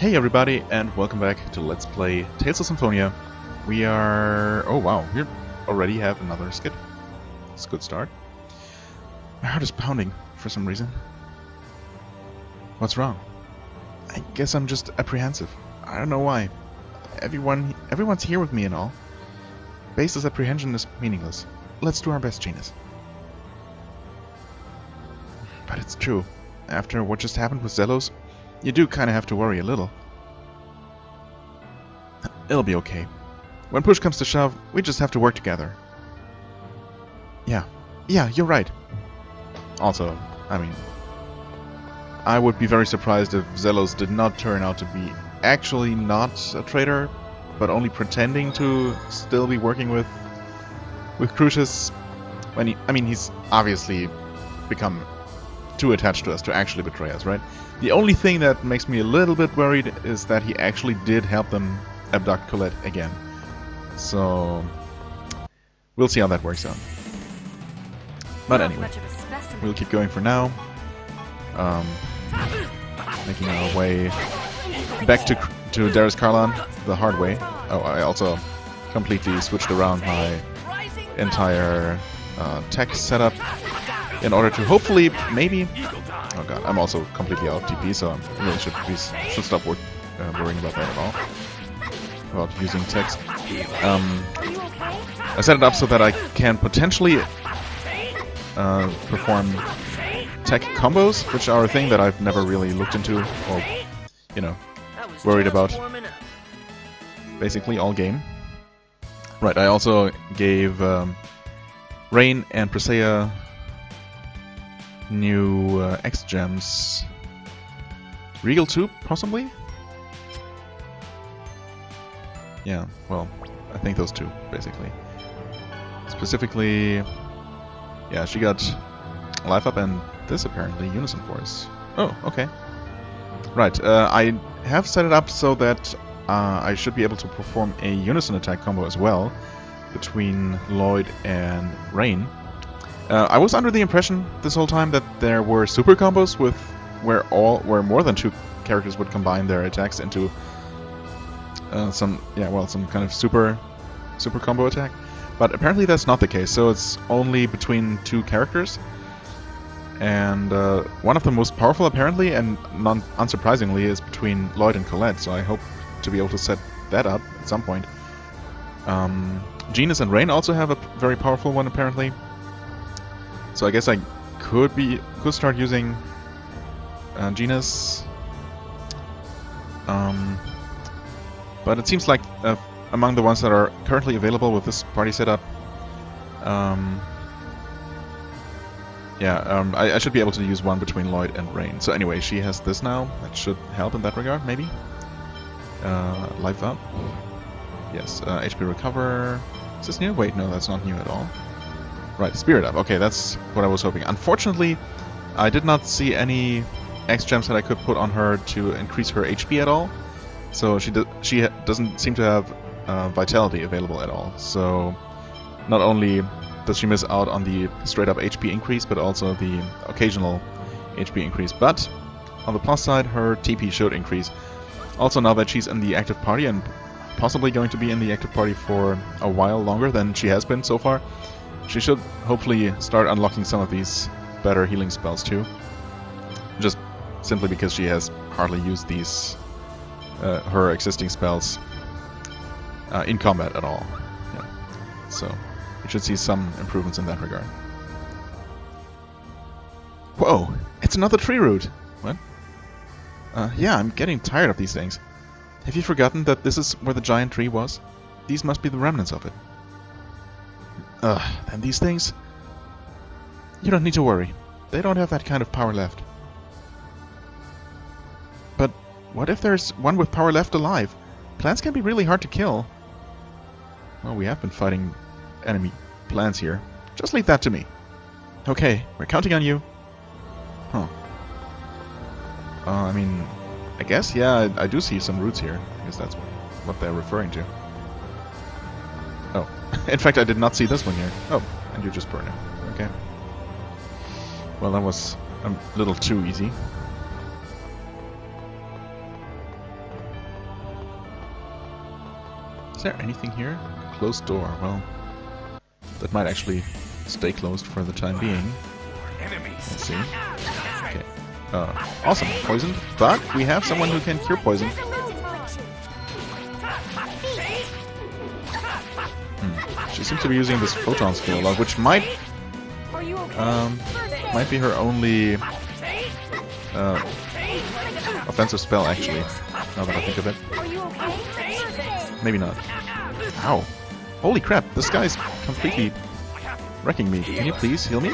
Hey everybody, and welcome back to Let's Play Tales of Symphonia. We are... oh wow, we already have another skit. It's a good start. My heart is pounding for some reason. What's wrong? I guess I'm just apprehensive. I don't know why. Everyone's here with me and all. Baseless apprehension is meaningless. Let's do our best, Genus. But it's true. After what just happened with Zelos, you do kind of have to worry a little. It'll be okay. When push comes to shove, we just have to work together. Yeah, you're right. Also, I mean, I would be very surprised if Zelos did not turn out to be actually not a traitor, but only pretending to still be working with Crucius. When he's obviously become too attached to us to actually betray us, right? The only thing that makes me a little bit worried is that he actually did help them abduct Colette again. So we'll see how that works out. But anyway, we'll keep going for now. Making our way back to Darius Karlan the hard way. Oh, I also completely switched around my entire tech setup in order to hopefully, maybe... oh god, I'm also completely out of TP, so I really should stop worrying about that at all. About using text. I set it up so that I can potentially perform tech combos, which are a thing that I've never really looked into, or, you know, worried about. Basically all game. Right, I also gave Rain and Presea new X-Gems. Regal 2, possibly? Yeah, well, I think those two, basically. Specifically, yeah, she got Life Up and this apparently Unison Force. Oh, okay. Right, I have set it up so that I should be able to perform a Unison attack combo as well between Lloyd and Rain. I was under the impression this whole time that there were super combos with where more than two characters would combine their attacks into some kind of super combo attack. But apparently that's not the case. So it's only between two characters, and one of the most powerful apparently, and unsurprisingly, is between Lloyd and Colette. So I hope to be able to set that up at some point. Genus and Rain also have a very powerful one apparently. So I guess I could start using Genus, but it seems like among the ones that are currently available with this party setup, I should be able to use one between Lloyd and Rain. So anyway, she has this now. That should help in that regard, maybe. Life Up. Yes. HP Recover. Is this new? Wait, no, that's not new at all. Right, Spirit Up. Okay, that's what I was hoping. Unfortunately, I did not see any X-Gems that I could put on her to increase her HP at all. So she doesn't seem to have Vitality available at all. So not only does she miss out on the straight-up HP increase, but also the occasional HP increase. But on the plus side, her TP should increase. Also, now that she's in the active party, and possibly going to be in the active party for a while longer than she has been so far, she should hopefully start unlocking some of these better healing spells too. Just simply because she has hardly used these, her existing spells in combat at all. Yeah. So we should see some improvements in that regard. Whoa! It's another tree root! What? Yeah, I'm getting tired of these things. Have you forgotten that this is where the giant tree was? These must be the remnants of it. And these things? You don't need to worry. They don't have that kind of power left. But what if there's one with power left alive? Plants can be really hard to kill. Well, we have been fighting enemy plants here. Just leave that to me. Okay, we're counting on you. Huh. I mean, I guess, yeah, I do see some roots here. I guess that's what they're referring to. Oh. In fact, I did not see this one here. Oh, and you just burned it. Okay. Well, that was a little too easy. Is there anything here? Closed door. Well, that might actually stay closed for the time being. Let's see. Okay. Awesome. Poisoned. But we have someone who can cure poison. She seems to be using this photon skill a lot, which might be her only offensive spell, actually. Now that I think of it. Maybe not. Ow. Holy crap, this guy's completely wrecking me. Can you please heal me?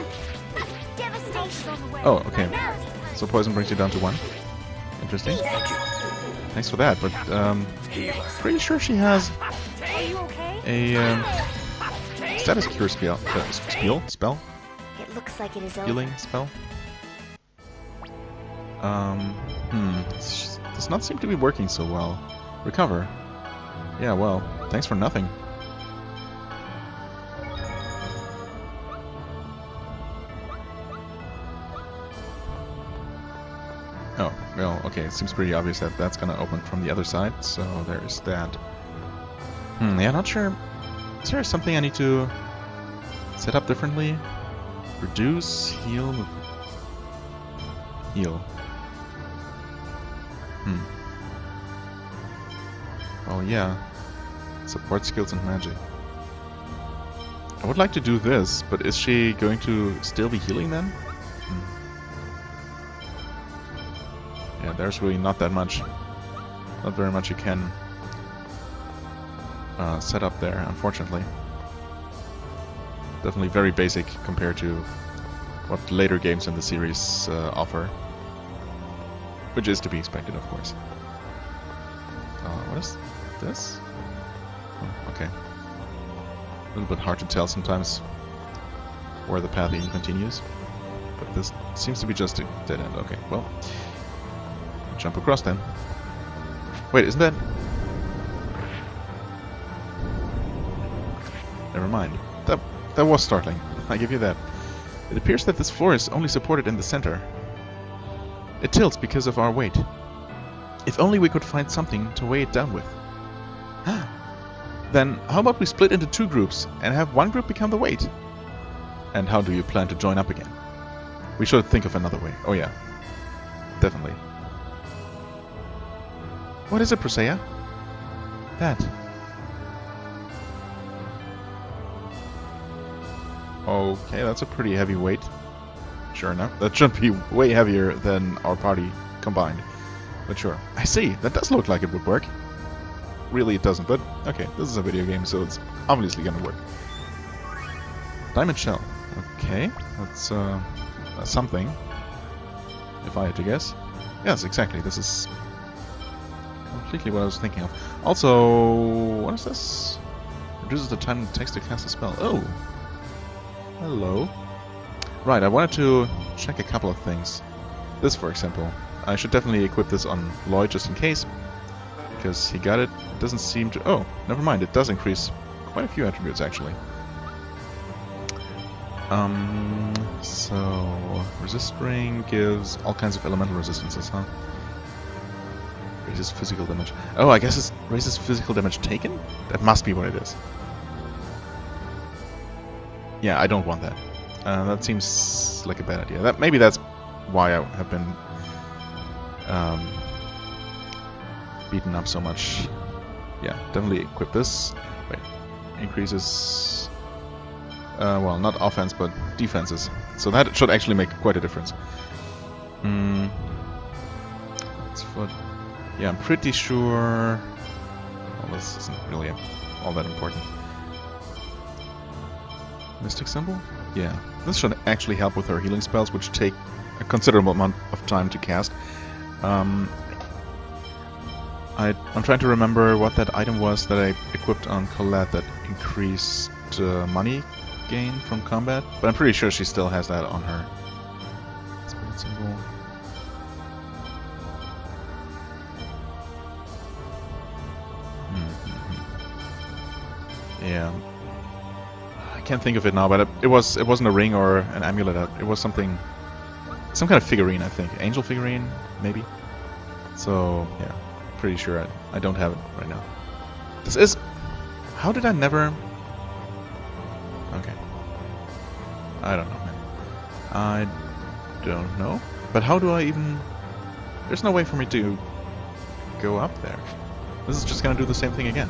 Oh, okay. So poison brings you down to 1. Interesting. Thanks for that, but pretty sure she has a status cure spell. It looks like it is Healing spell. Does not seem to be working so well. Recover. Yeah, well, thanks for nothing. Oh, well, okay, it seems pretty obvious that that's gonna open from the other side, so there's that. Yeah, not sure. Is there something I need to set up differently? Reduce, heal, heal. Well, yeah. Support skills and magic. I would like to do this, but is she going to still be healing then? Yeah, there's really not that much. Not very much you can set up there, unfortunately. Definitely very basic compared to what later games in the series offer. Which is to be expected, of course. What is this? Oh, okay. A little bit hard to tell sometimes where the path even continues. But this seems to be just a dead end. Okay, well. Jump across then. Wait, isn't that... Never mind. That was startling. I give you that. It appears that this floor is only supported in the center. It tilts because of our weight. If only we could find something to weigh it down with. Then how about we split into 2 groups and have one group become the weight? And how do you plan to join up again? We should think of another way. Oh yeah. Definitely. What is it, Presea? That. Okay, that's a pretty heavy weight. Sure enough. That should be way heavier than our party combined. But sure. I see. That does look like it would work. Really, it doesn't, but okay. This is a video game, so it's obviously gonna work. Diamond shell. Okay. That's something. If I had to guess. Yes, exactly. This is completely what I was thinking of. Also, what is this? Reduces the time it takes to cast a spell. Oh! Hello. Right, I wanted to check a couple of things. This, for example. I should definitely equip this on Lloyd just in case. Because he got it. It doesn't seem to... Oh, never mind. It does increase quite a few attributes, actually. So... Resist ring gives all kinds of elemental resistances, huh? Raises physical damage. Oh, I guess it raises physical damage taken? That must be what it is. Yeah, I don't want that. That seems like a bad idea. Maybe that's why I have been beaten up so much. Yeah, definitely equip this. Wait, increases... well, not offense, but defenses. So that should actually make quite a difference. That's foot. Yeah, I'm pretty sure... Well, this isn't really all that important. Mystic symbol? Yeah. This should actually help with her healing spells, which take a considerable amount of time to cast. I'm trying to remember what that item was that I equipped on Colette that increased money gain from combat, but I'm pretty sure she still has that on her. Spirit symbol. Yeah. I can't think of it now, but it wasn't a ring or an amulet. It was something, some kind of figurine, I think. Angel figurine, maybe. So yeah, pretty sure I don't have it right now. This is How did I never... Okay. I don't know, man. I don't know. But how do I even... There's no way for me to go up there. This is just gonna do the same thing again.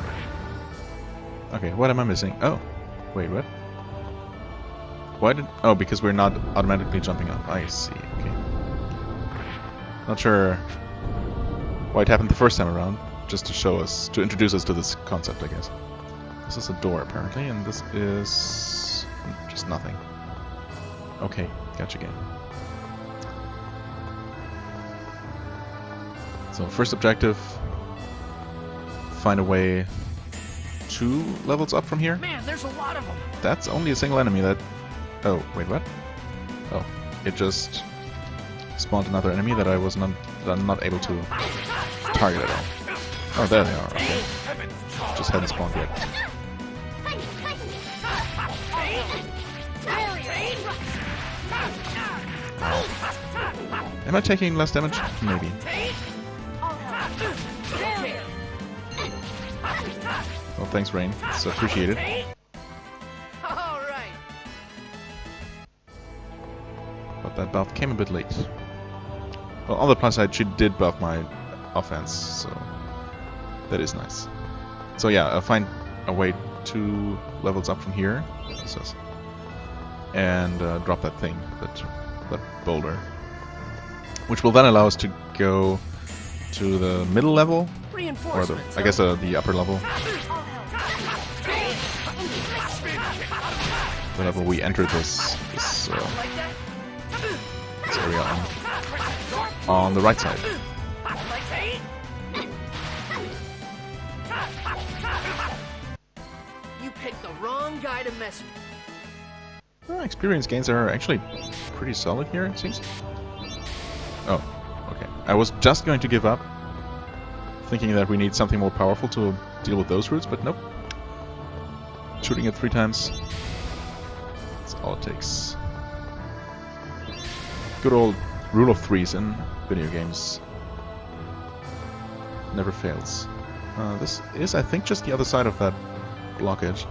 Okay, what am I missing? Oh. Wait, what? Why did... Oh, because we're not automatically jumping up. I see, okay. Not sure why it happened the first time around. Just to show us, to introduce us to this concept, I guess. This is a door, apparently, and this is... just nothing. Okay, gotcha game. So, first objective... find a way 2 levels up from here. Man, there's a lot of them. That's only a single enemy that... Oh, wait, what? Oh, it just spawned another enemy that I'm not able to target at all. Oh, there they are, okay. Just hadn't spawned yet. Am I taking less damage? Maybe. Well, thanks, Rain. It's appreciated. But that buff came a bit late. Well, on the plus side, she did buff my offense, so that is nice. So yeah, I'll find a way 2 levels up from here, and drop that thing, that boulder, which will then allow us to go to the middle level, or I guess the upper level, the level we entered this area on the right side. You picked the wrong guy to mess with. Well, experience gains are actually pretty solid here, it seems. Oh, okay. I was just going to give up, thinking that we need something more powerful to deal with those roots, but nope. Shooting it 3 times. That's all it takes. Good old rule of 3s in video games. Never fails. This is, I think, just the other side of that blockage.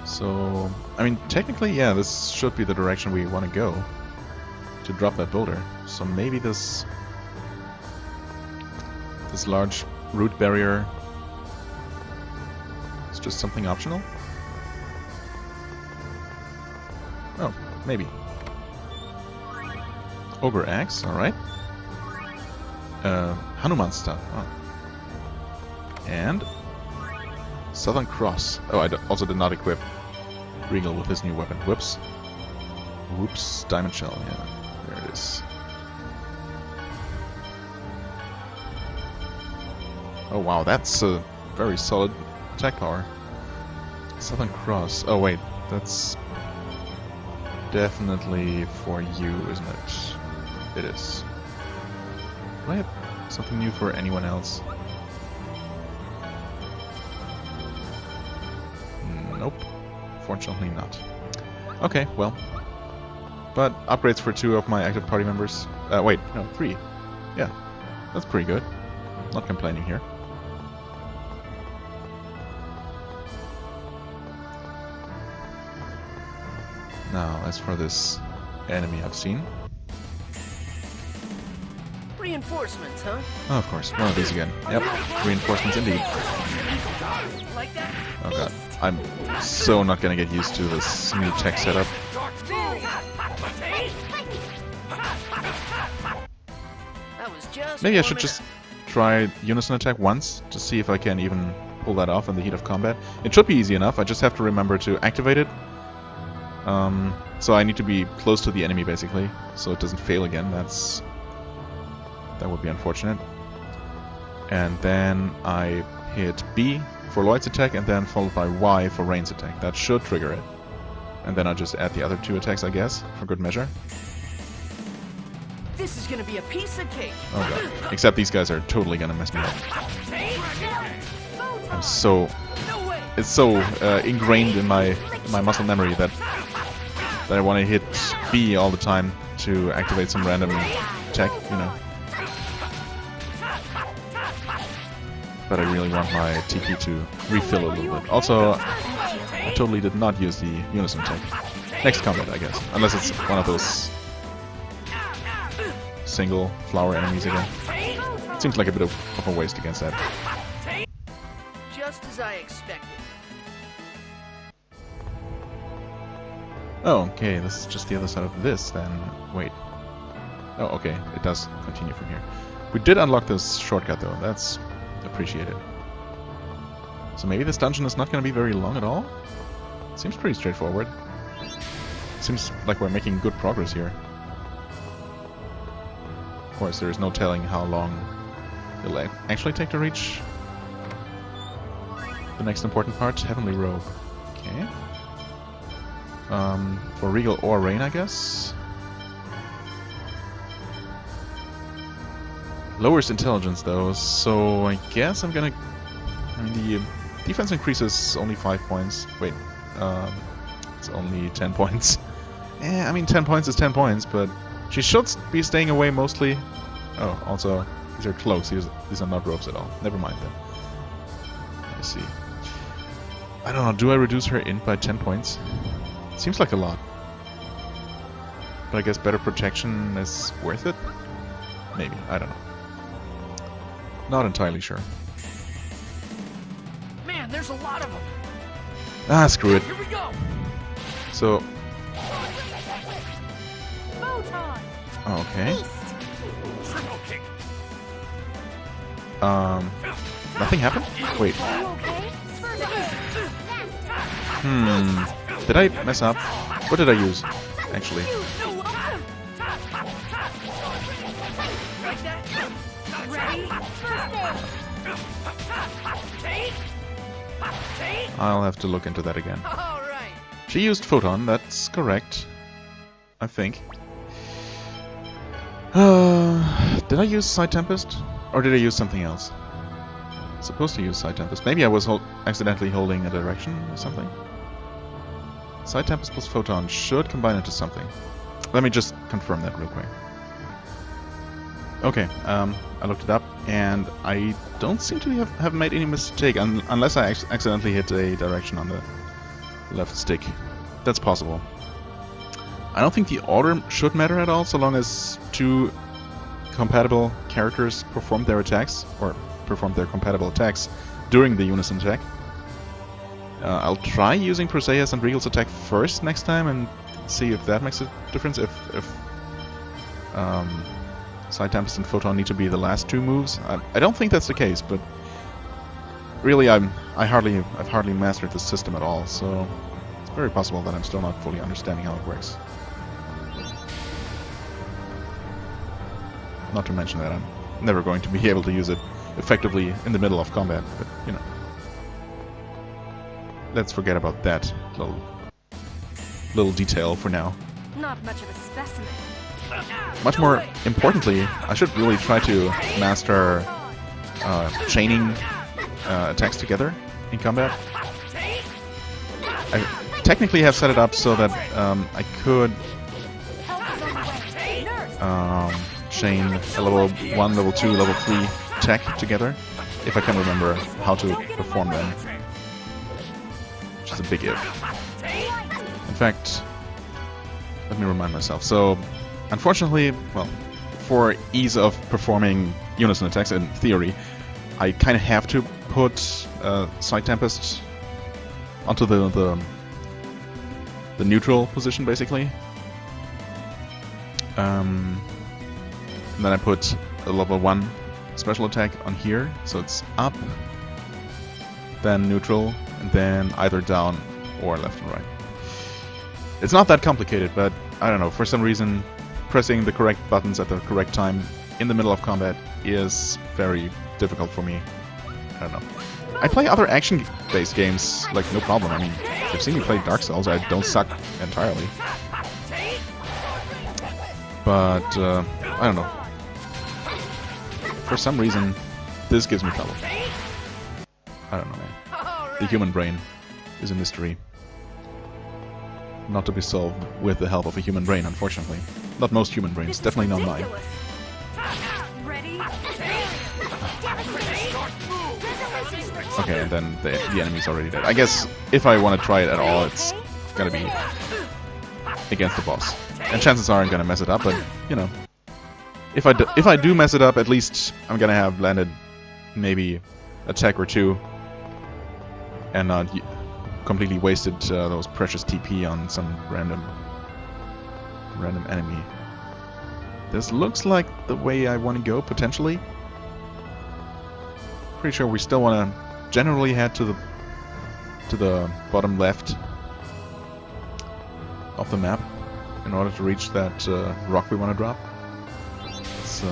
So, I mean, technically, yeah, this should be the direction we want to go to drop that boulder. So maybe this large root barrier is just something optional? Oh, maybe. Ogre Axe, alright. Hanuman Staff. Oh. And Southern Cross. Oh, I also did not equip Regal with his new weapon. Whoops. Whoops. Diamond Shell, yeah. There it is. Oh wow, that's a very solid attack power. Southern Cross. Oh wait, that's definitely for you, isn't it? It is. Do I have something new for anyone else? Nope. Fortunately not. Okay, well. But upgrades for 2 of my active party members. Wait, no, 3. Yeah, that's pretty good. Not complaining here. Now, as for this enemy I've seen. Reinforcements, huh? Oh, of course, one of these again. Yep, reinforcements indeed. Oh god, I'm so not gonna get used to this new tech setup. Maybe I should just try unison attack once to see if I can even pull that off in the heat of combat. It should be easy enough, I just have to remember to activate it. So I need to be close to the enemy basically, so it doesn't fail again. That would be unfortunate. And then I hit B for Lloyd's attack, and then followed by Y for Rain's attack. That should trigger it. And then I'll just add the other 2 attacks, I guess, for good measure. This is gonna be a piece of cake. Oh god. Except these guys are totally gonna mess me up. I'm so... It's so ingrained in my muscle memory that I want to hit B all the time to activate some random attack, you know. but I really want my TP to refill a little bit. Also, I totally did not use the unison tech. Next combat, I guess. Unless it's one of those single flower enemies again. Seems like a bit of a waste against that. Just as I expected. Oh, okay, this is just the other side of this, then. Wait. Oh, okay, it does continue from here. We did unlock this shortcut, though. That's appreciated. So maybe this dungeon is not going to be very long at all? Seems pretty straightforward. Seems like we're making good progress here. Of course, there is no telling how long it'll actually take to reach the next important part, Heavenly Robe. Okay. For Regal or Rain, I guess. Lowers intelligence though, so I guess I'm gonna... I mean, the defense increases only 5 points. Wait, it's only 10 points. I mean 10 points is 10 points, but she should be staying away mostly. Oh, also, these are cloaks, these are not ropes at all. Never mind then. Let me see. I don't know, do I reduce her int by 10 points? Seems like a lot. But I guess better protection is worth it? Maybe, I don't know. Not entirely sure. Man, there's a lot of them. Ah, screw it. Here we go. So... Okay. Triple kick. Nothing happened? Wait. Did I mess up? What did I use, actually? I'll have to look into that again. She used Photon, that's correct. I think. Did I use Side Tempest? Or did I use something else? Supposed to use Side Tempest. Maybe I was accidentally holding a direction or something. Side Tempest plus Photon should combine into something. Let me just confirm that real quick. Okay, I looked it up, and I don't seem to have made any mistake, unless I accidentally hit a direction on the left stick. That's possible. I don't think the order should matter at all, so long as two compatible characters perform their attacks, or perform their compatible attacks during the unison attack. I'll try using Prosea's and Regal's attack first next time and see if that makes a difference. If Side Tempest and Photon need to be the last two moves. I don't think that's the case, but really I've hardly mastered the system at all, so it's very possible that I'm still not fully understanding how it works. Not to mention that I'm never going to be able to use it effectively in the middle of combat, but you know. Let's forget about that little detail for now. Not much of a specimen. Much more importantly, I should really try to master chaining attacks together in combat. I technically have set it up so that I could chain a level 1, level 2, level 3 tech together, if I can remember how to perform them. Which is a big if. In fact, let me remind myself. So, unfortunately, well, for ease of performing unison attacks in theory, I kind of have to put Side Tempest onto the neutral position, basically. And then I put a level 1 special attack on here, so it's up, then neutral, and then either down or left and right. It's not that complicated, but I don't know, for some reason pressing the correct buttons at the correct time in the middle of combat is very difficult for me. I don't know. I play other action-based games, like, no problem. I mean, if you've seen me play Dark Souls, I don't suck entirely. But, I don't know. For some reason, this gives me trouble. I don't know, man. The human brain is a mystery. Not to be solved with the help of a human brain, unfortunately. Not most human brains, definitely not mine. Okay, and then the enemy's already dead. I guess if I want to try it at all, it's gotta be against the boss. And chances are I'm gonna mess it up, but you know, if I do mess it up, at least I'm gonna have landed maybe a tech or two, and not completely wasted those precious TP on some random enemy. This looks like the way I want to go potentially. Pretty sure we still want to generally head to the bottom left of the map in order to reach that rock we want to drop. So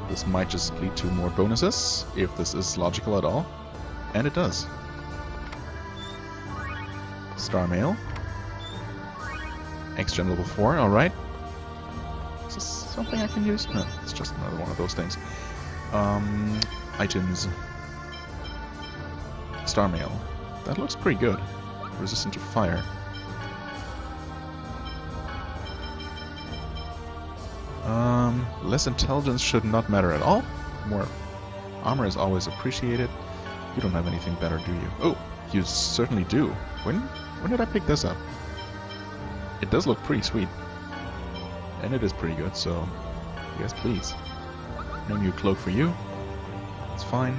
this might just lead to more bonuses, if this is logical at all. And it does. Star Mail. X-Gen level 4, alright. Is this something I can use? No, it's just another one of those things. Items. Star Mail. That looks pretty good. Resistant to fire. Less intelligence should not matter at all. More armor is always appreciated. You don't have anything better, do you? Oh, you certainly do. When did I pick this up? It does look pretty sweet. And it is pretty good, so yes, please. No new cloak for you. It's fine.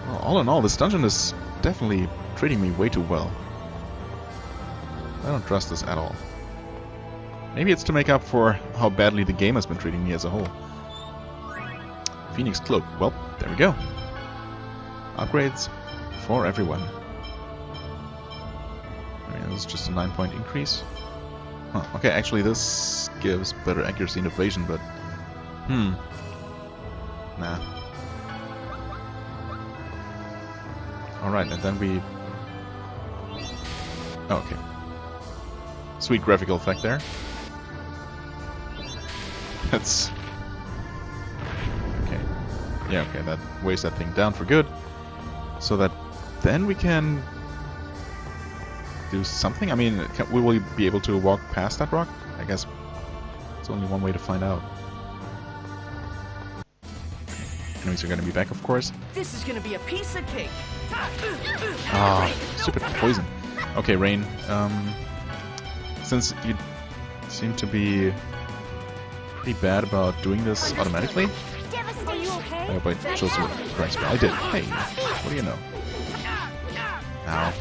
Well, all in all, this dungeon is definitely treating me way too well. I don't trust this at all. Maybe it's to make up for how badly the game has been treating me as a whole. Phoenix Cloak. Well, there we go. Upgrades for everyone. I mean, this is just a 9-point increase. Huh. Okay, actually this gives better accuracy and evasion, but... Nah. Alright, and then we... Oh, okay. Sweet graphical effect there. That's... Okay. Yeah, okay, that weighs that thing down for good. So that then we can do something? I mean, will we be able to walk past that rock? I guess it's only one way to find out. Enemies are going to be back, of course. This is going to be a piece of cake. Ah, stupid poison. Okay, Rain. Since you seem to be pretty bad about doing this automatically, I hope I chose the correct spell. I did. Hey, what do you know? Ow.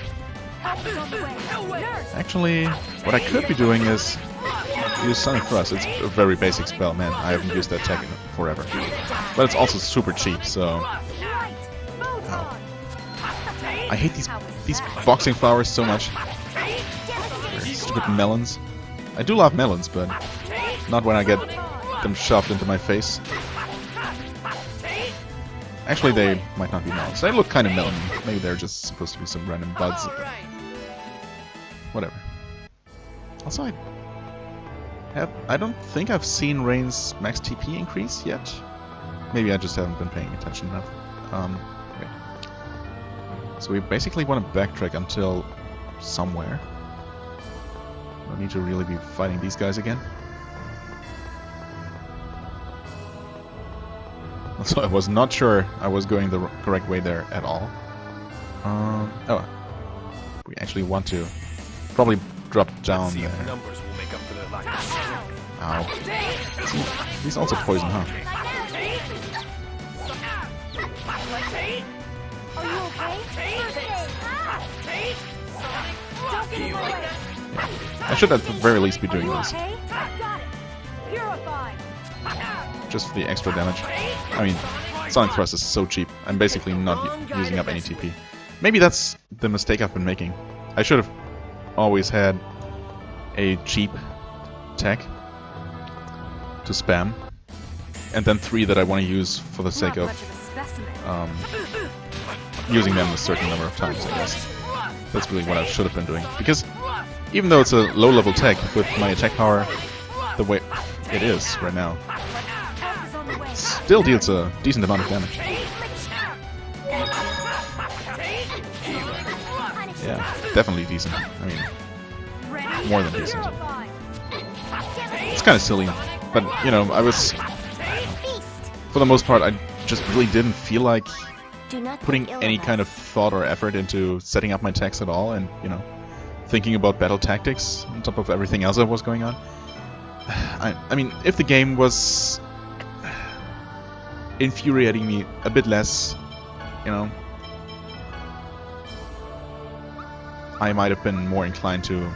Actually, what I could be doing is use Sonic Thrust. It's a very basic spell, man. I haven't used that tech in forever. But it's also super cheap, so... Ow. I hate these boxing flowers so much. Stupid melons. I do love melons, but not when I get them shoved into my face. Actually, they might not be melons. They look kind of melon. Maybe they're just supposed to be some random buds. Whatever. Also, I don't think I've seen Rain's max TP increase yet. Maybe I just haven't been paying attention enough. Wait. So we basically want to backtrack until somewhere. No need to really be fighting these guys again. So I was not sure I was going the correct way there at all. Oh, we actually want to probably drop down there. Ow. These also poison, huh? Yeah. I should at the very least be doing this. Just for the extra damage. I mean, Sonic Thrust is so cheap. I'm basically not using up any TP. Maybe that's the mistake I've been making. I should have always had a cheap tech to spam, and then 3 that I want to use for the sake of using them a certain number of times, I guess. That's really what I should have been doing. Because even though it's a low-level tech, with my attack power the way it is right now, still deals a decent amount of damage. Yeah, definitely decent. I mean, more than decent. It's kind of silly But, you know, I was... For the most part, I just really didn't feel like putting any kind of thought or effort into setting up my techs at all, and, you know, thinking about battle tactics on top of everything else that was going on. I mean, if the game was infuriating me a bit less, you know, I might have been more inclined to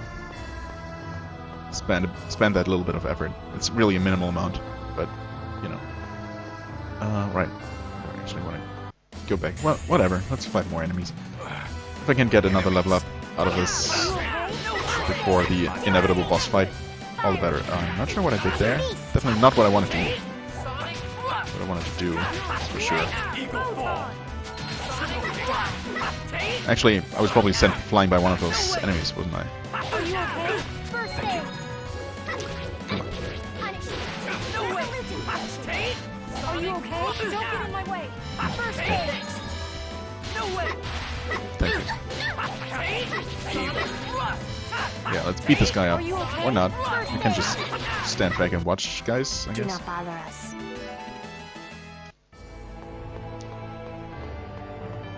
spend that little bit of effort. It's really a minimal amount, but, you know. Right. I don't actually want to go back. Well, whatever. Let's fight more enemies. If I can get another level up out of this before the inevitable boss fight, all the better. I'm not sure what I did there. Definitely not what I wanted to do. What I wanted to do, that's for sure. Actually, I was probably sent flying by one of those enemies, wasn't I? Are you okay? Don't get in my way. First aid. No way. Thank you. Yeah, let's beat this guy up. Or not. We can just stand back and watch, guys, I guess. Do not bother us.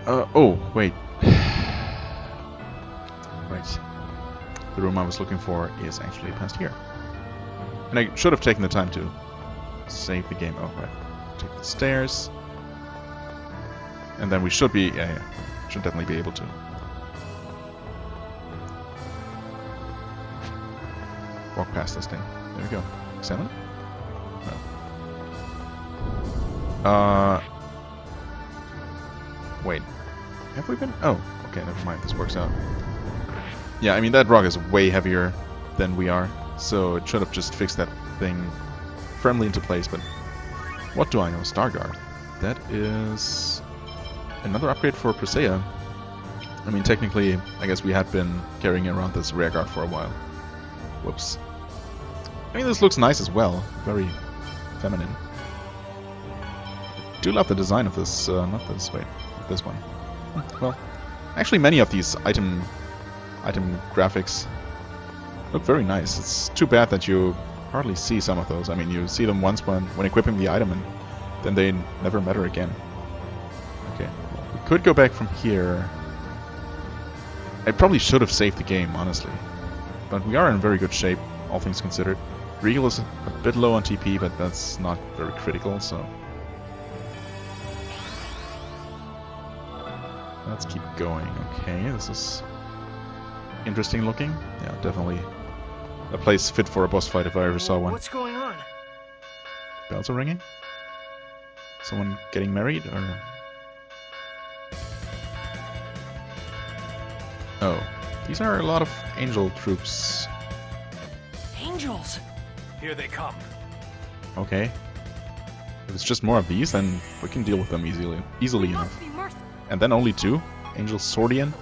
Oh, wait. Right. The room I was looking for is actually past here. And I should have taken the time to save the game. Oh, right. Take the stairs. And then we should be... Yeah. Should definitely be able to. Walk past this thing. There we go. Examine? No. Wait. Have we been... Oh, okay, never mind. This works out. Yeah, I mean, that rock is way heavier than we are, so it should have just fixed that thing firmly into place, but... What do I know? Starguard. That is... another upgrade for Presea. I mean, technically, I guess we had been carrying around this rearguard for a while. Whoops. I mean, this looks nice as well. Very feminine. I do love the design of this, not this, wait, this one. Well, actually many of these item graphics look very nice. It's too bad that you hardly see some of those. I mean, you see them once when equipping the item, and then they never matter again. Okay, well, we could go back from here. I probably should have saved the game, honestly. But we are in very good shape, all things considered. Regal is a bit low on TP, but that's not very critical, so... Let's keep going. Okay, this is interesting looking. Yeah, definitely a place fit for a boss fight if I ever saw one. What's going on? Bells are ringing? Someone getting married, or... Oh, these are a lot of angel troops. Angels! Here they come. Okay. If it's just more of these, then we can deal with them easily enough. And then only two? Angel Swordian?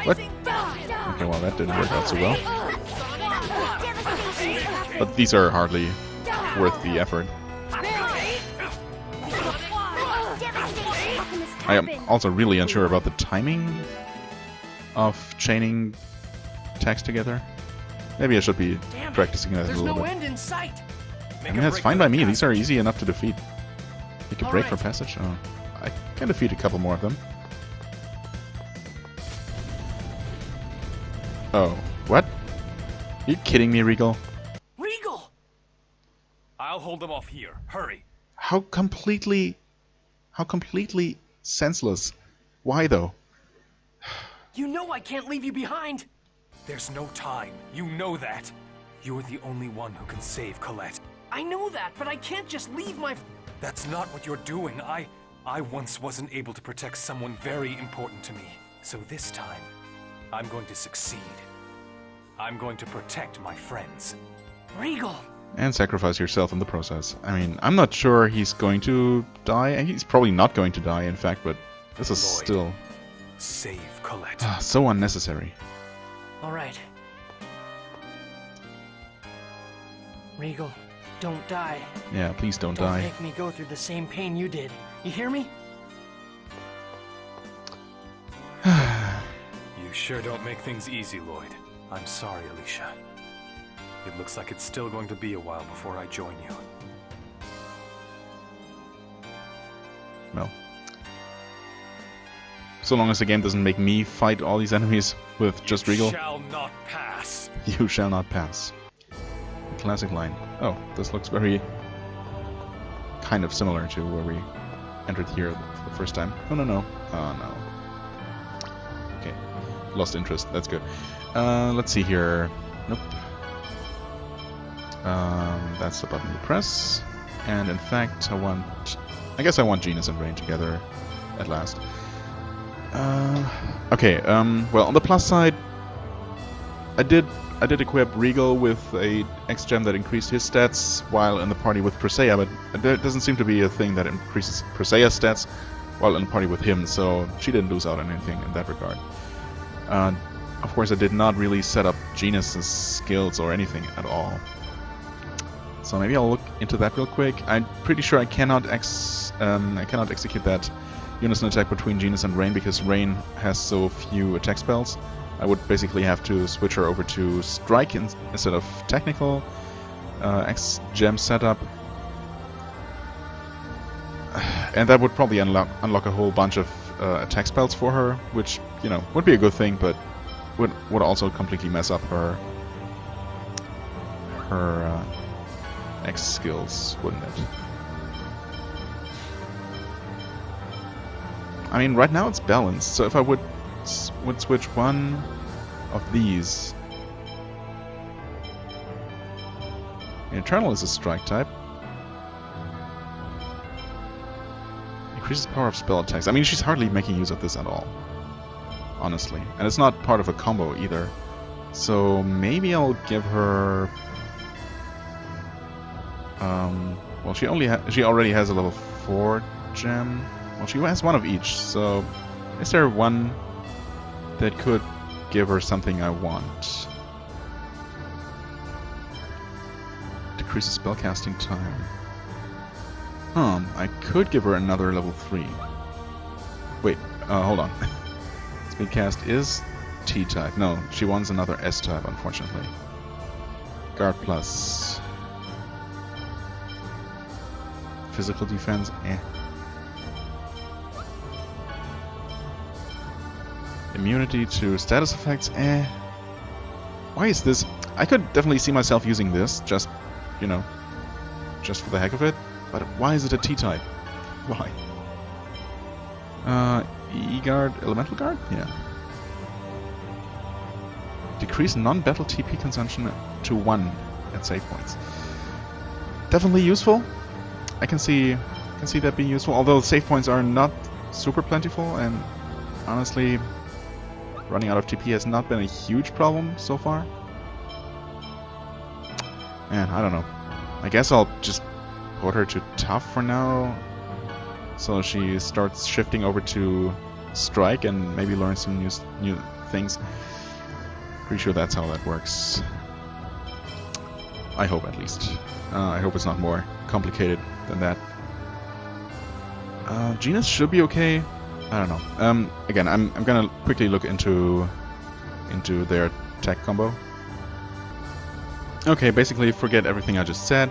What? Okay, well that didn't work out so well. But these are hardly worth the effort. I am also really unsure about the timing of chaining attacks together. Maybe I should be practicing that a little bit. End in sight. I mean, that's fine by me. These are easy enough to defeat. Make a break for passage? Oh, I can defeat a couple more of them. Oh, what? Are you kidding me, Regal? Regal! I'll hold them off here. Hurry. How completely senseless. Why, though? You know I can't leave you behind. There's no time. You know that. You're the only one who can save Colette. I know that, but I can't just leave my... That's not what you're doing. I once wasn't able to protect someone very important to me. So this time, I'm going to succeed. I'm going to protect my friends. Regal! And sacrifice yourself in the process. I mean, I'm not sure he's going to die, and he's probably not going to die, in fact, but this is Lloyd, still... Save Colette. So unnecessary. All right. Regal, don't die. Yeah, please don't Don't die. make me go through the same pain you did. You hear me? You sure don't make things easy, Lloyd. I'm sorry, Alicia. It looks like it's still going to be a while before I join you. Well. So long as the game doesn't make me fight all these enemies with just Regal. You shall not pass. You shall not pass. Classic line. Oh, this looks very kind of similar to where we entered here for the first time. Oh, no. Oh, no. Okay. Lost interest. That's good. Let's see here. Nope. That's the button you press. And in fact, I guess I want Genus and Rain together at last. Okay, well, on the plus side, I did equip Regal with a X-Gem that increased his stats while in the party with Presea, but there doesn't seem to be a thing that increases Presea's stats while in the party with him, so she didn't lose out on anything in that regard. Of course, I did not really set up Genus's skills or anything at all. So maybe I'll look into that real quick. I'm pretty sure I cannot execute that unison attack between Genus and Rain because Rain has so few attack spells. I would basically have to switch her over to Strike instead of Technical. X-Gem setup. And that would probably unlock a whole bunch of attack spells for her, which, you know, would be a good thing, but would also completely mess up her X skills, wouldn't it? I mean, right now it's balanced, so if I would switch one of these... Eternal is a strike type. Increases power of spell attacks. I mean, she's hardly making use of this at all, honestly. And it's not part of a combo either. So maybe I'll give her... well, she already has a level 4 gem. Well, she has one of each, so is there one that could give her something I want? Decreases spellcasting time. I could give her another level 3. Wait, hold on. Speedcast is T-type. No, she wants another S-type, unfortunately. Guard plus. Physical defense, eh. Immunity to status effects, eh. Why is this? I could definitely see myself using this, just, you know, just for the heck of it. But why is it a T-type? Why? E-Guard, Elemental Guard? Yeah. Decrease non-battle TP consumption to 1 at save points. Definitely useful. I can see that being useful, although save points are not super plentiful, and honestly, running out of TP has not been a huge problem so far. Man, I don't know. I guess I'll just put her to tough for now, so she starts shifting over to strike and maybe learn some new things. Pretty sure that's how that works. I hope, at least. I hope it's not more complicated than that. Genus should be okay. I don't know. Again, I'm gonna quickly look into their tech combo. Okay, basically forget everything I just said.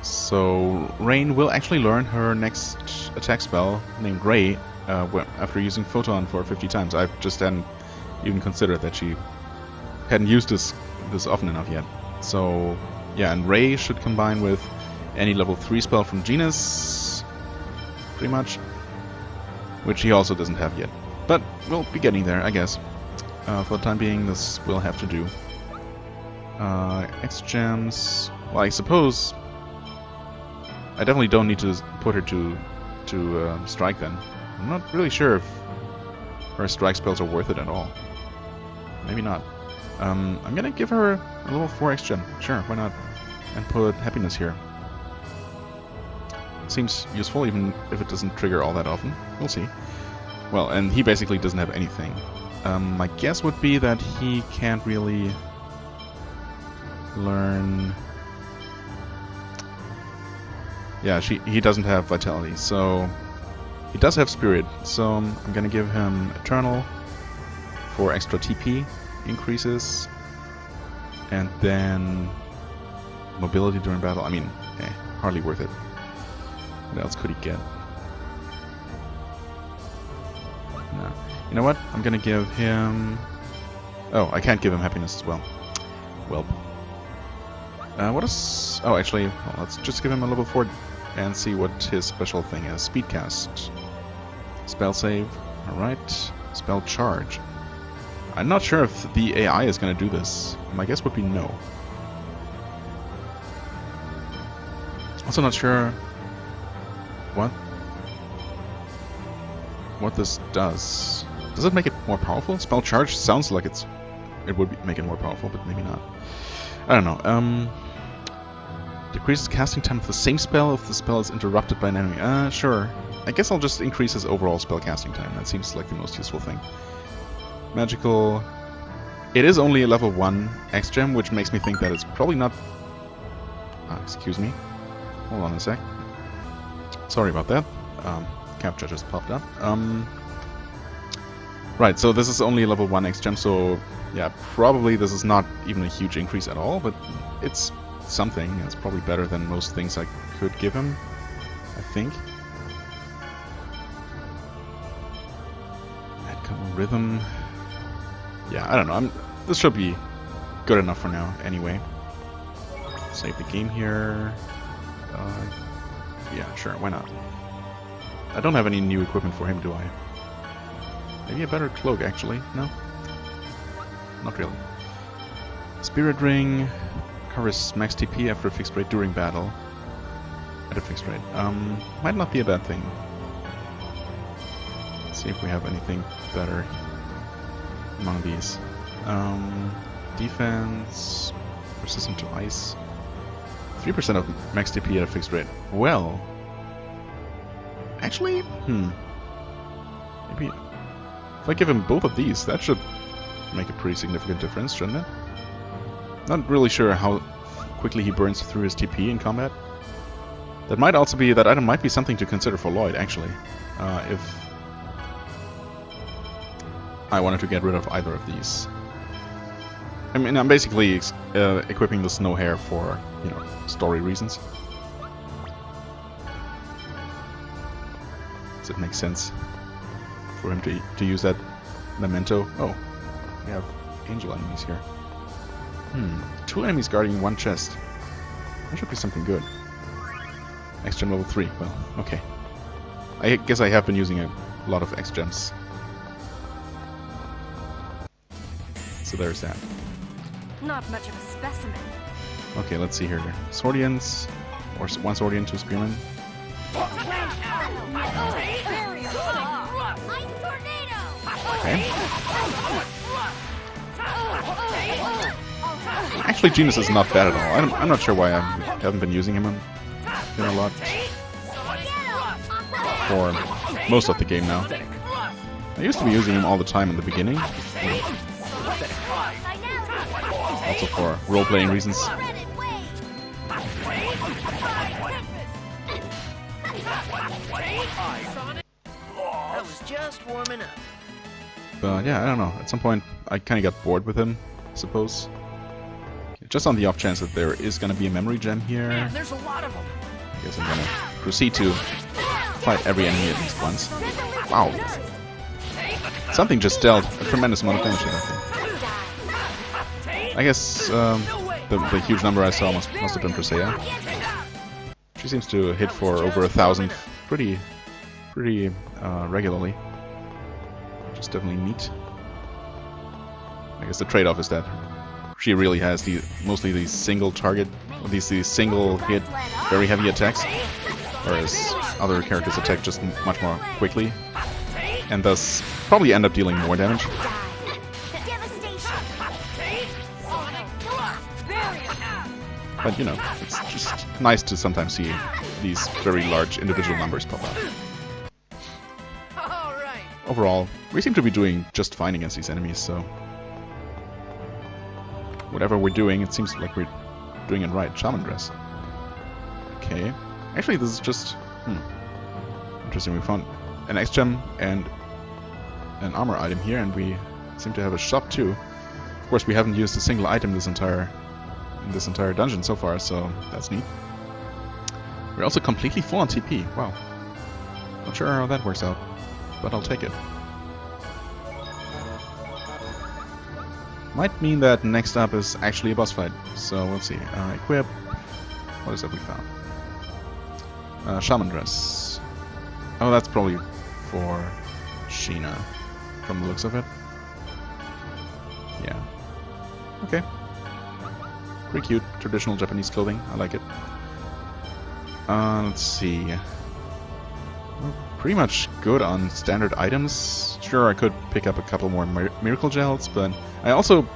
So Rain will actually learn her next attack spell named Ray after using Photon for 50 times. I just hadn't even considered that she hadn't used this often enough yet. So yeah, and Ray should combine with any level 3 spell from Genus, pretty much, which he also doesn't have yet. But we'll be getting there, I guess. For the time being, this will have to do. X-Gems... Well, I suppose I definitely don't need to put her to strike then. I'm not really sure if her strike spells are worth it at all. Maybe not. I'm gonna give her a level 4 X-Gem. Sure, why not? And put Happiness here. Seems useful, even if it doesn't trigger all that often. We'll see. Well, and he basically doesn't have anything. My guess would be that he can't really learn... Yeah, he doesn't have Vitality, so... He does have Spirit, so I'm gonna give him Eternal for extra TP increases. And then mobility during battle. I mean, hardly worth it. What else could he get? No. You know what? I'm gonna give him... Oh, I can't give him happiness as well. Welp. What is... Oh, actually, well, let's just give him a level 4 and see what his special thing is. Speedcast. Spell save. Alright. Spell charge. I'm not sure if the AI is gonna do this. My guess would be no. Also not sure what this does. Does it make it more powerful? Spell charge sounds like it would make it more powerful, but maybe not. I don't know. Decreases casting time of the same spell if the spell is interrupted by an enemy. Sure. I guess I'll just increase his overall spell casting time. That seems like the most useful thing. Magical. It is only a level 1 X-Gem, which makes me think that it's probably not... excuse me. Hold on a sec. Sorry about that. Capture just popped up. Right, so this is only a level 1 X-Gem, so yeah, probably this is not even a huge increase at all, but it's something. It's probably better than most things I could give him, I think. Add common rhythm. Yeah, I don't know. This should be good enough for now, anyway. Save the game here. Yeah, sure, why not? I don't have any new equipment for him, do I? Maybe a better cloak, actually. No? Not really. Spirit Ring covers max TP after a fixed rate during battle. At a fixed rate. Might not be a bad thing. Let's see if we have anything better among these. Defense, resistant to ice. 3% of max TP at a fixed rate. Well, actually, maybe if I give him both of these, that should make a pretty significant difference, shouldn't it? Not really sure how quickly he burns through his TP in combat. That might also be, that item might be something to consider for Lloyd, actually, if I wanted to get rid of either of these. I mean, I'm basically equipping the snow hair for, you know, story reasons. Does it make sense for him to use that memento? Oh, we have angel enemies here. 2 enemies guarding 1 chest. That should be something good. X-Gem level 3. Well, okay. I guess I have been using a lot of X-Gems. So there's that. Not much of a specimen. Okay, let's see here. Swordians, or 1 Swordian, 2 Spearmen. Okay. Actually, Genius is not bad at all. I'm not sure why I haven't been using him in a lot. For most of the game now. I used to be using him all the time in the beginning. Also for role-playing reasons. I was just warming up. But yeah, I don't know. At some point, I kind of got bored with him, I suppose. Just on the off chance that there is going to be a memory gem here, Man, there's a lot of them. I guess I'm going to proceed to fight every enemy at least once. Wow. Something just dealt a tremendous amount of damage to that thing. I guess the huge number I saw must have been Presea. She seems to hit for over 1,000 pretty regularly. Which is definitely neat. I guess the trade-off is that she really has mostly these single target, these single hit, very heavy attacks, whereas other characters attack just much more quickly, and thus probably end up dealing more damage. But you know, it's just nice to sometimes see these very large individual numbers pop up. Overall, we seem to be doing just fine against these enemies, so whatever we're doing, it seems like we're doing it right. Shaman dress. Okay. Actually, this is just interesting. We found an X-Gem and an armor item here, and we seem to have a shop too. Of course, we haven't used a single item in this entire dungeon so far, so that's neat. We're also completely full on TP. Wow. Not sure how that works out, but I'll take it. Might mean that next up is actually a boss fight. So we'll see. Equip. What is it we found? Shaman dress. Oh, that's probably for Sheena, from the looks of it. Yeah. Okay. Pretty cute. Traditional Japanese clothing. I like it. Let's see. We're pretty much good on standard items. Sure, I could pick up a couple more miracle gels, but I also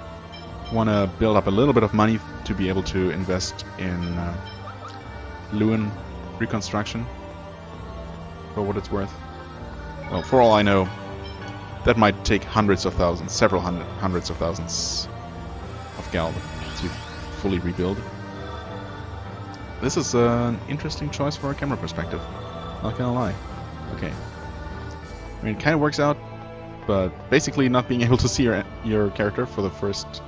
want to build up a little bit of money to be able to invest in Lewin reconstruction, for what it's worth. Well, for all I know, that might take hundreds of thousands, several hundreds of thousands of gal to fully rebuild. This is an interesting choice for a camera perspective, not gonna lie. Okay. I mean, it kind of works out, but basically not being able to see your character for the first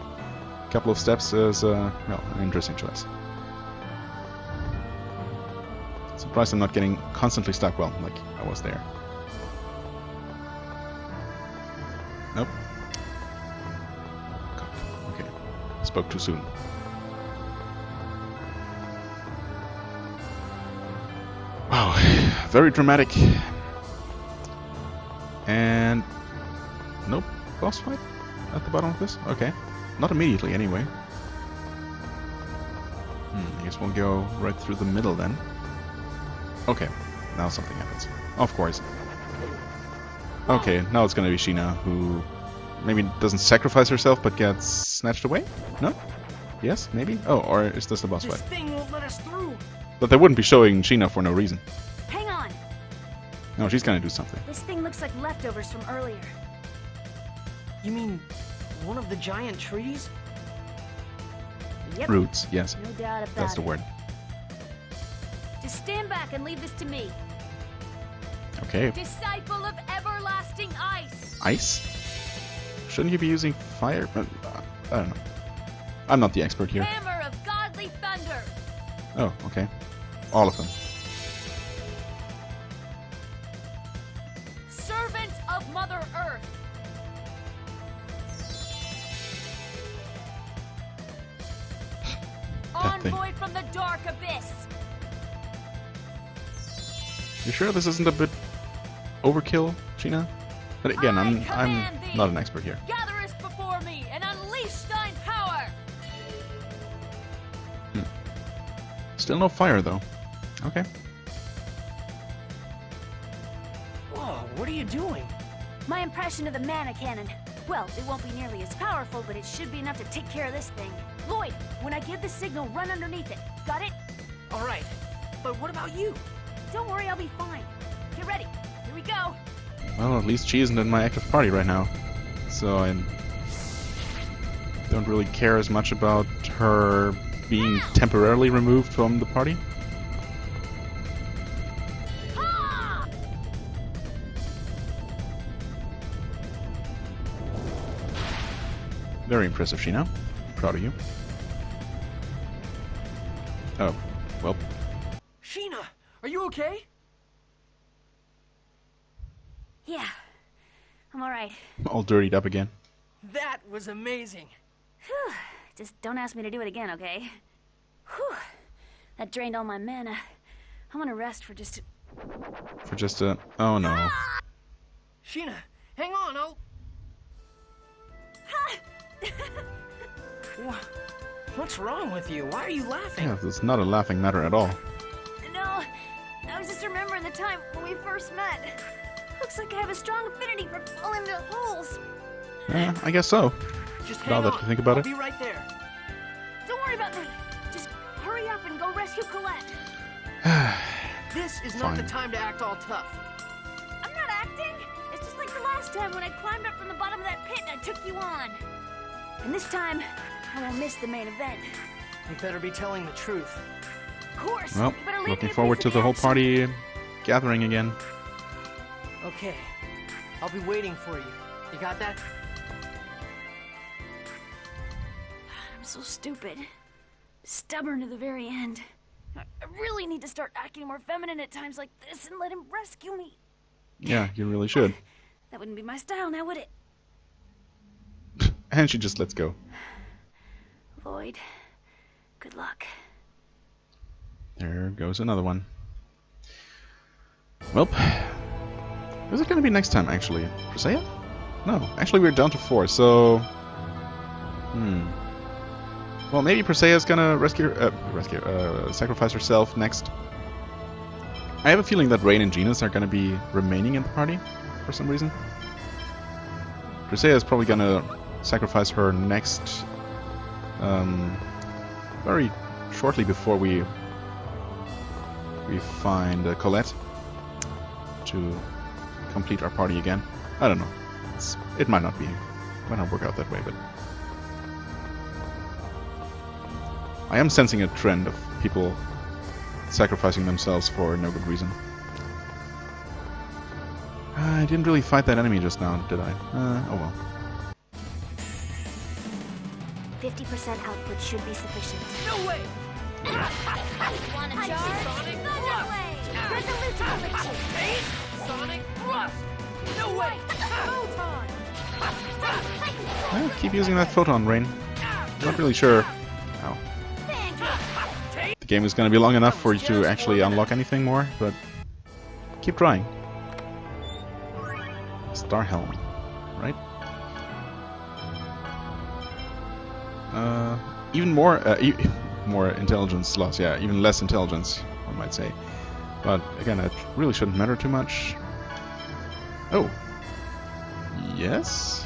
couple of steps is well, an interesting choice. Surprised I'm not getting constantly stuck, well, like I was there. Nope. God. Okay. Spoke too soon. Wow. Very dramatic. And nope. Boss fight at the bottom of this? Okay. Not immediately, anyway. I guess we'll go right through the middle then. Okay, now something happens. Of course. Okay, now it's gonna be Sheena, who maybe doesn't sacrifice herself, but gets snatched away? No? Yes? Maybe? Oh, or is this the boss fight? This thing won't let us through. But they wouldn't be showing Sheena for no reason. Hang on. No, she's gonna do something. This thing looks like leftovers from earlier. You mean one of the giant trees? Yep. Roots, yes. No doubt about That's the it. word. Just stand back and leave this to me. Okay. Disciple of everlasting ice. Ice? Shouldn't you be using fire? I don't know. I'm not the expert here. Hammer of godly thunder. Oh, okay. All of them. Servant of Mother Earth. That thing. Envoy from the dark abyss. You sure this isn't a bit overkill, Sheena? But again, I'm not an expert here. Gatherest before me and unleash thine power. Still no fire though. Okay. Whoa, what are you doing? My impression of the mana cannon. Well, it won't be nearly as powerful, but it should be enough to take care of this thing. Lloyd, when I give the signal, run underneath it. Got it? All right, but what about you? Don't worry, I'll be fine. Get ready. Here we go. Well, at least she isn't in my active party right now. So I don't really care as much about her being temporarily removed from the party. Ha! Very impressive, Sheena. Proud of you. Oh, well. Sheena, are you okay? Yeah, I'm all right. All dirtied up again. That was amazing. Whew. Just don't ask me to do it again, okay? Whew. That drained all my mana. I want to rest for just... For just a... Oh no. Sheena, hang on, I'll... What's wrong with you? Why are you laughing? Yeah, this is not a laughing matter at all. No, I was just remembering the time when we first met. Looks like I have a strong affinity for falling into holes. I guess so. Just Now hang that on. you think about I'll it. be right there. Don't worry about me. Just hurry up and go rescue Colette. This is not the Fine. time to act all tough. I'm not acting. It's just like the last time when I climbed up from the bottom of that pit and I took you on. And this time, I won't miss the main event. You better be telling the truth. Of course. Well, you better leave me looking a forward piece to of the whole action. party gathering again. Okay, I'll be waiting for you. You got that? I'm so stupid. Stubborn to the very end. I really need to start acting more feminine at times like this and let him rescue me. Yeah, you really should. That wouldn't be my style now, would it? And she just lets go. Lloyd, good luck. There goes another one. Well, who's it gonna be next time, actually? Presea? No, actually we're down to 4, so... Well, maybe Presea's gonna sacrifice herself next. I have a feeling that Rain and Genus are gonna be remaining in the party for some reason. Presea is probably gonna sacrifice her next, very shortly before we find Colette to complete our party again. I don't know. It might not work out that way, but I am sensing a trend of people sacrificing themselves for no good reason. I didn't really fight that enemy just now, did I? Oh well. 50% output should be sufficient. No way! Wanna charge? Sonic No way! Resolute affliction! Sonic thrust! No way! Photon! Well, keep using that photon, Rain. Not really sure how. The game is going to be long enough for you to actually unlock anything more, but keep trying. Star Helm, right? Even more, more intelligence loss. Yeah, even less intelligence, one might say. But again, it really shouldn't matter too much. Oh, yes.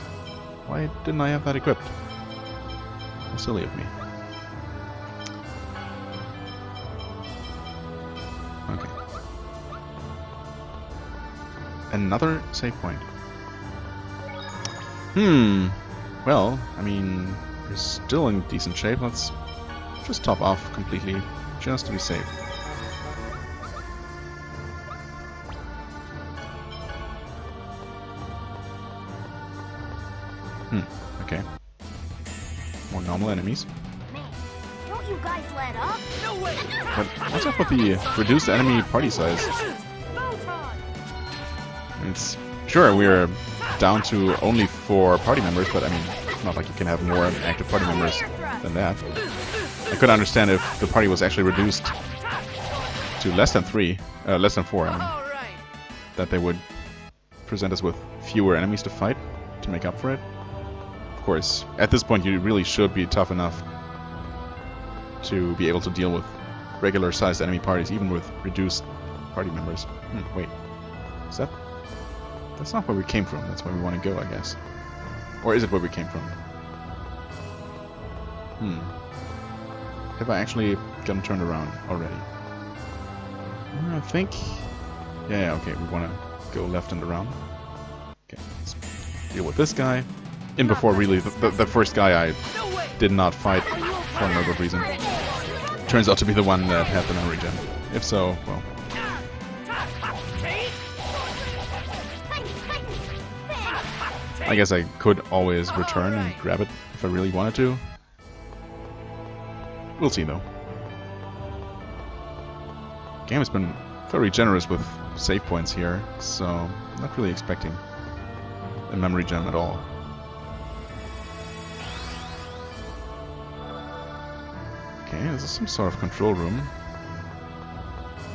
Why didn't I have that equipped? How silly of me. Okay. Another save point. Well, I mean, we're still in decent shape. Let's just top off completely, just to be safe. Okay. More normal enemies. Man, don't you guys let up? No way! But what's up with the reduced enemy party size? It's sure we're down to only 4 party members, but I mean, it's not like you can have more active party members than that. I could understand if the party was actually reduced to less than 4. I mean, that they would present us with fewer enemies to fight to make up for it. Of course, at this point, you really should be tough enough to be able to deal with regular-sized enemy parties, even with reduced party members. Wait, is that? That's not where we came from. That's where we want to go, I guess. Or is it where we came from? Have I actually gotten turned around already? I think... Yeah, okay, we want to go left and around. Okay, let's deal with this guy. In before, really, the first guy I did not fight for no good reason. Turns out to be the one that had the memory gem. If so, well... I guess I could always return and grab it if I really wanted to. We'll see, though. The game has been very generous with save points here, so I'm not really expecting a memory gem at all. Okay, this is some sort of control room.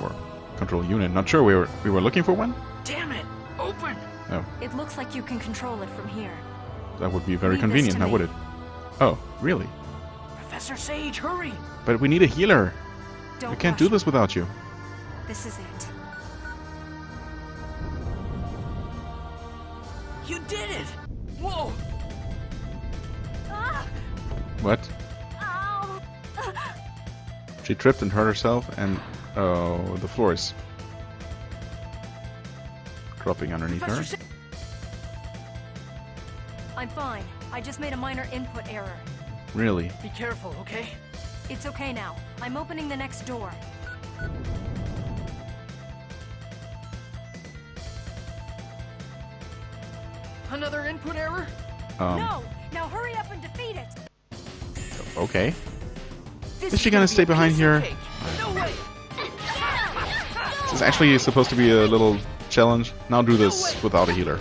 Or control unit. Not sure we were looking for one? Damn it! Open! Oh. It looks like you can control it from here. That would be very Leave this convenient, to now me. would it? Oh, really? Professor Sage, hurry! But we need a healer. Don't We can't rush do it. this without you. This is it. You did it! Whoa! Ah! What? Ow! She tripped and hurt herself, and oh, the floor is dropping underneath her. Professor Sage! I'm fine. I just made a minor input error. Really? Be careful, okay? It's okay now. I'm opening the next door. Another input error? No! Now hurry up and defeat it! Okay. This Is she gonna gonna stay be a behind piece here? of cake. No way. This is actually supposed to be a little challenge. Now do this without a healer.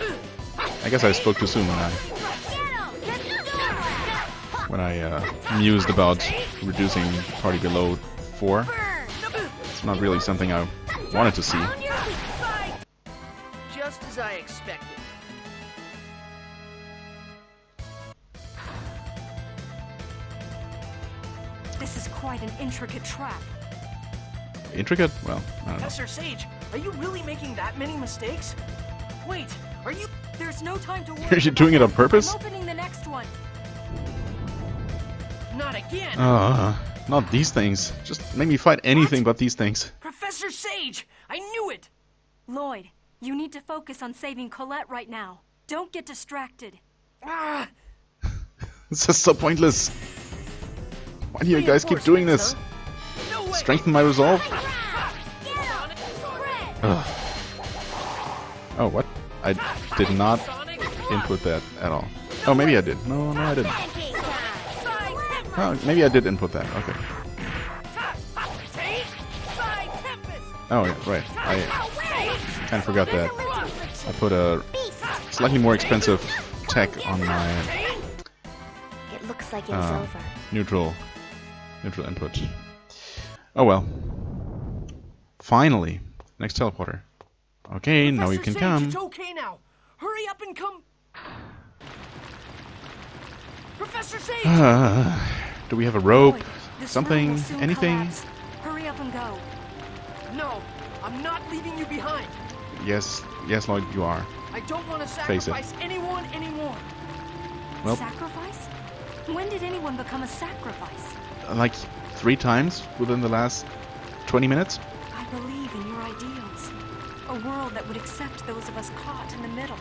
I guess I spoke too soon when I mused about reducing party below 4. It's not really something I wanted to see. Just as I expected. This is quite an intricate trap. Intricate? Well, I don't know. Professor Sage, are you really making that many mistakes? Wait, are you... There's no time to worry. Are you doing it on purpose? I'm opening the next one. Not again! Not these things. Just make me fight anything but these things. Professor Sage! I knew it! Lloyd, you need to focus on saving Colette right now. Don't get distracted. Ah! This is so pointless. Why do you guys keep doing this? No way! Strengthen my resolve? Ugh. Oh, what? I did not input that at all. Oh, maybe I did. No, I didn't. Oh, maybe I did input that. Okay. Oh, yeah, right. I kind of forgot that. I put a slightly more expensive tech on my It looks like it is over. neutral input. Oh well. Finally, next teleporter. Okay, now you can Professor Sage, come. It's okay now. Hurry up and come. Professor Sage! Do we have a rope? Lloyd, this Something? room will soon Anything? collapse. Hurry up and go. No, I'm not leaving you behind. Yes, Lloyd, you are. I don't want to Face it. sacrifice anyone anymore. Well- Sacrifice? When did anyone become a sacrifice? Like 3 times within the last 20 minutes? I believe in your ideals. A world that would accept those of us caught in the middle.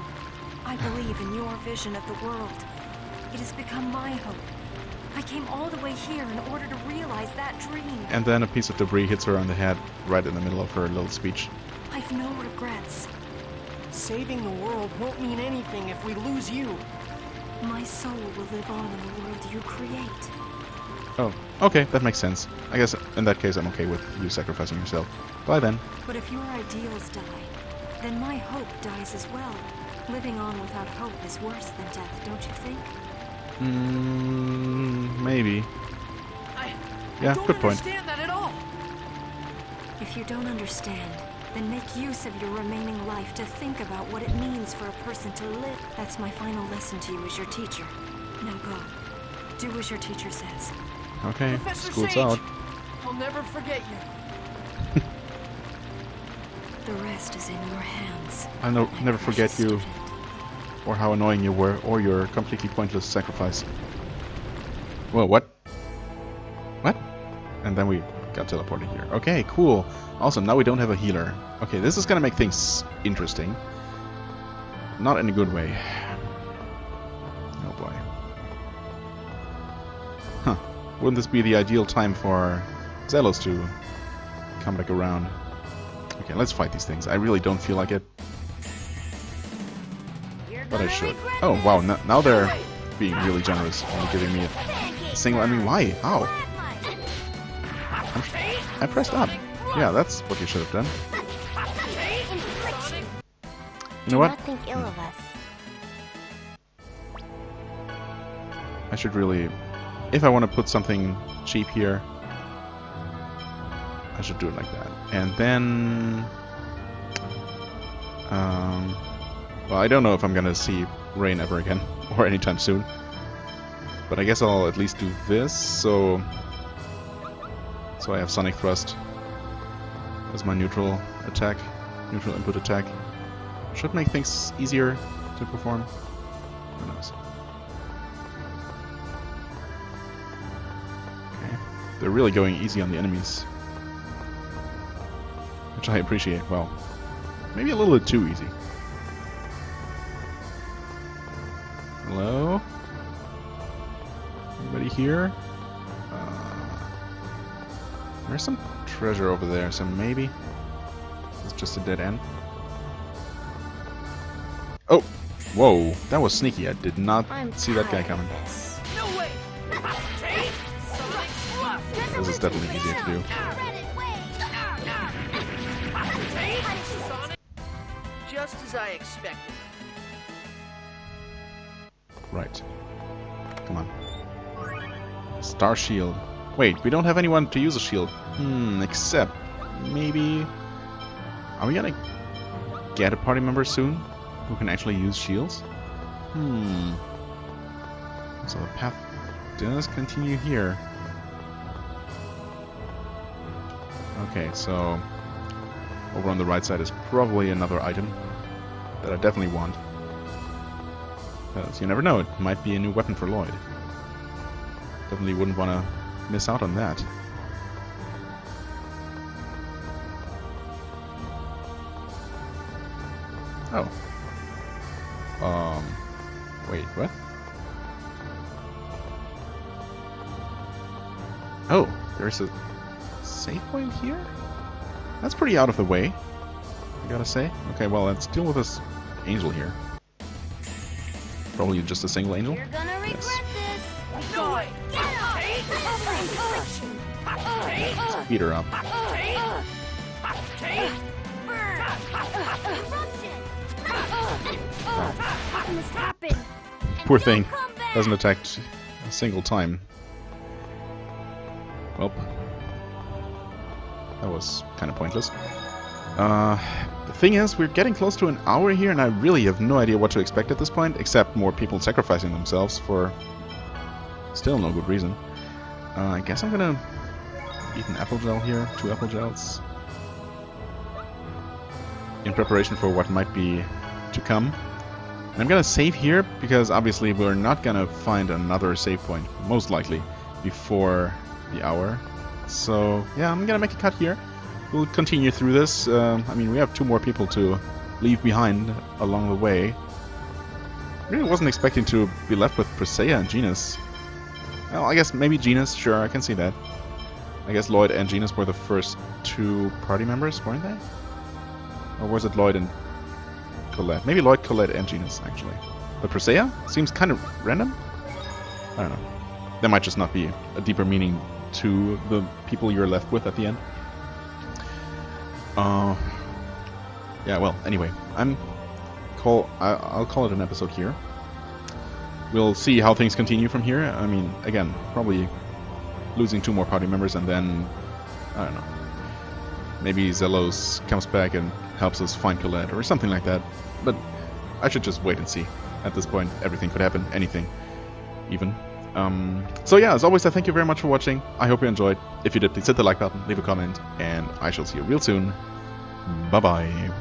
I believe in your vision of the world. It has become my hope. I came all the way here in order to realize that dream. And then a piece of debris hits her on the head right in the middle of her little speech. I've no regrets. Saving the world won't mean anything if we lose you. My soul will live on in the world you create. Oh, okay, that makes sense. I guess in that case I'm okay with you sacrificing yourself. Bye then. But if your ideals die, then my hope dies as well. Living on without hope is worse than death, don't you think? Maybe. I Yeah, don't good point. understand that at all. If you don't understand, then make use of your remaining life to think about what it means for a person to live. That's my final lesson to you as your teacher. Now go. Do as your teacher says. Okay, Professor school's Sage, out. I'll never forget you. The rest is in your hands. I'll never my forget precious you, student. or how annoying you were, or your completely pointless sacrifice. Well, what? What? And then we got teleported here. Okay, cool. Awesome, now we don't have a healer. Okay, this is gonna make things interesting. Not in a good way. Oh boy. Huh. Wouldn't this be the ideal time for Zelos to come back around? Okay, let's fight these things. I really don't feel like it, but I should. Oh, wow, now they're being really generous and giving me a single. I mean, why? How? I pressed up. Yeah, that's what you should have done. You know what? Not think ill of us. I should really... If I want to put something cheap here, I should do it like that. And then... well, I don't know if I'm gonna see rain ever again, or anytime soon. But I guess I'll at least do this, so I have Sonic Thrust as my neutral attack, neutral input attack. Should make things easier to perform. Who knows? Okay. They're really going easy on the enemies, which I appreciate. Well, maybe a little bit too easy. Hello? Anybody here? There's some treasure over there, so maybe it's just a dead end. Oh! Whoa! That was sneaky. I did not see that guy coming. No way! This is definitely easier to do. Just as I expected. Right. Come on. Star shield. Wait, we don't have anyone to use a shield. Except maybe... Are we gonna get a party member soon who can actually use shields? So the path does continue here. Okay, so over on the right side is probably another item that I definitely want. Because you never know, it might be a new weapon for Lloyd. Definitely wouldn't want to miss out on that. Oh. Wait, what? Oh, there's a save point here? That's pretty out of the way, I gotta say. Okay, well, let's deal with this angel here. Probably just a single angel? You're gonna regret Yes. this. No way. Let's beat her up. What must happen? Poor thing. Doesn't attack a single time. Well, that was kind of pointless. The thing is, we're getting close to an hour here, and I really have no idea what to expect at this point, except more people sacrificing themselves for still no good reason. I guess I'm gonna eat an apple gel here, 2 apple gels, in preparation for what might be to come. And I'm gonna save here, because obviously we're not gonna find another save point, most likely, before the hour. So yeah, I'm gonna make a cut here. We'll continue through this. I mean, we have 2 more people to leave behind along the way. Really wasn't expecting to be left with Presea and Genus. Well, I guess maybe Genus, sure, I can see that. I guess Lloyd and Genus were the first 2 party members, weren't they? Or was it Lloyd and Colette? Maybe Lloyd, Colette, and Genus, actually. But Presea seems kind of random? I don't know. There might just not be a deeper meaning to the people you're left with at the end. Yeah, well, anyway, I'll call it an episode here. We'll see how things continue from here. I mean, again, probably losing 2 more party members, and then, I don't know, maybe Zelos comes back and helps us find Colette, or something like that. But I should just wait and see. At this point, everything could happen, anything, even. So yeah, as always, I thank you very much for watching. I hope you enjoyed. If you did, please hit the like button, leave a comment, and I shall see you real soon. Bye-bye.